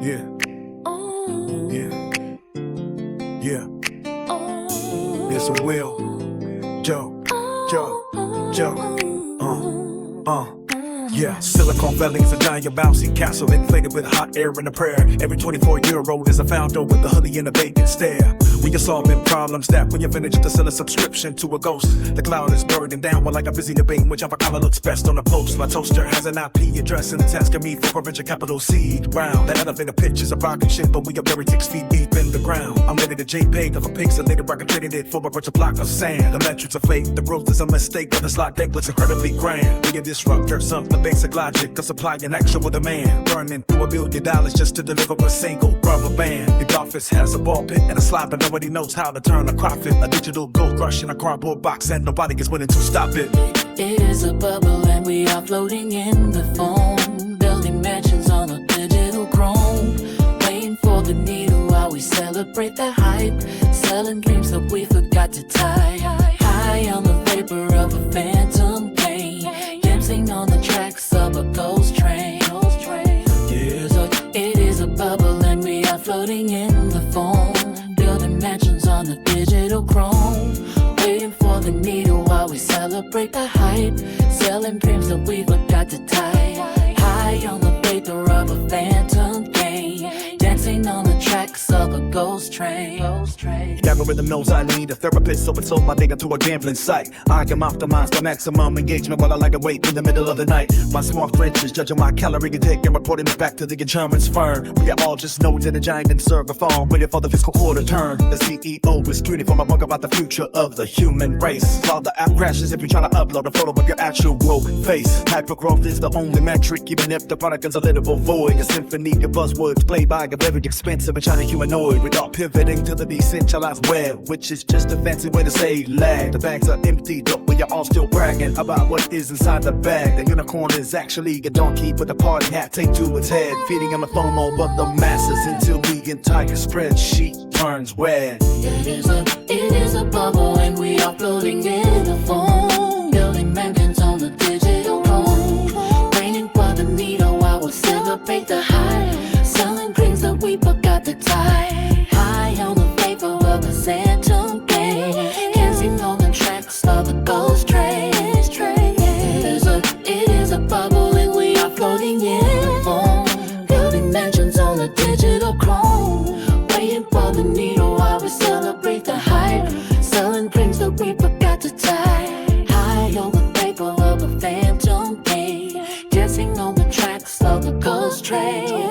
Yeah, yeah, yeah. It's a Will, Joe, yeah. Silicone valley's a giant bouncy castle inflated with hot air and a prayer. Every 24-year-old is a founder with a hoodie and a vacant stare. When you're solving problems that when you finish to sell a subscription to a ghost, the cloud is burning down while like a busy debating which avocado looks best on a post. My toaster has an IP address and it's asking me for a venture capital seed round. The elevator pitch is a rocket ship, but we are buried 6 feet deep in the ground. I'm ready to JPEG of a pixelated rocket, trading it for a bunch of block of sand. The metrics are fake, the growth is a mistake, but the slot deck looks incredibly grand. We a disruptor, something basic logic of supply and actual demand. Burning through $1 billion just to deliver a single rubber band. The office has a ball pit and a slide, but nobody knows how to turn a profit. A digital gold rush in a cardboard box, and nobody is willing to stop it. It is a bubble and we are floating in the foam, building mansions on a digital chrome, waiting for the needle while we celebrate the hype, selling dreams that we forgot to tie. High on the vapor of a phantom pain, dancing on the tracks of a ghost train. Yeah, so it is a bubble and we are floating in the foam, building mansions on a digital chrome, waiting for the needle while we celebrate the hype, selling dreams that we forgot to tie. High on the vapor of a phantom gain, dancing on the tracks of a ghost train. The algorithm knows I need a therapist, so it sold my data to a gambling site. I can optimize for maximum engagement while I lie awake in the middle of the night. My smart friends is judging my calorie intake and reporting it back to the insurance firm. We are all just nodes in a giant and server farm, waiting for the fiscal quarter turn. The CEO is tweeting from a book about the future of the human race, while the app crashes if you try to upload a photo of your actual face. Hypergrowth is the only metric, even if the product is a little void. A symphony of buzzwords played by a very expensive and China humanoid, without pivoting to the decentralized web, which is just a fancy way to say lag. The bags are empty, but we are all still bragging about what is inside the bag. The unicorn is actually a donkey with a party hat taped to its head, feeding on the FOMO of the masses until the entire spreadsheet turns red. It is a bubble and we are floating in the foam, building mansions on a digital home, waiting for the needle while we celebrate the high, selling dreams that we forgot to tie. High on the vapor of a phantom gain, dancing on the tracks of a ghost train. It is a bubble and we are floating in the foam, building mansions on a digital chrome, waiting for the needle while we celebrate the hype, selling dreams that we forgot to tie. High on the vapor of a phantom gain, dancing on the tracks of a ghost train.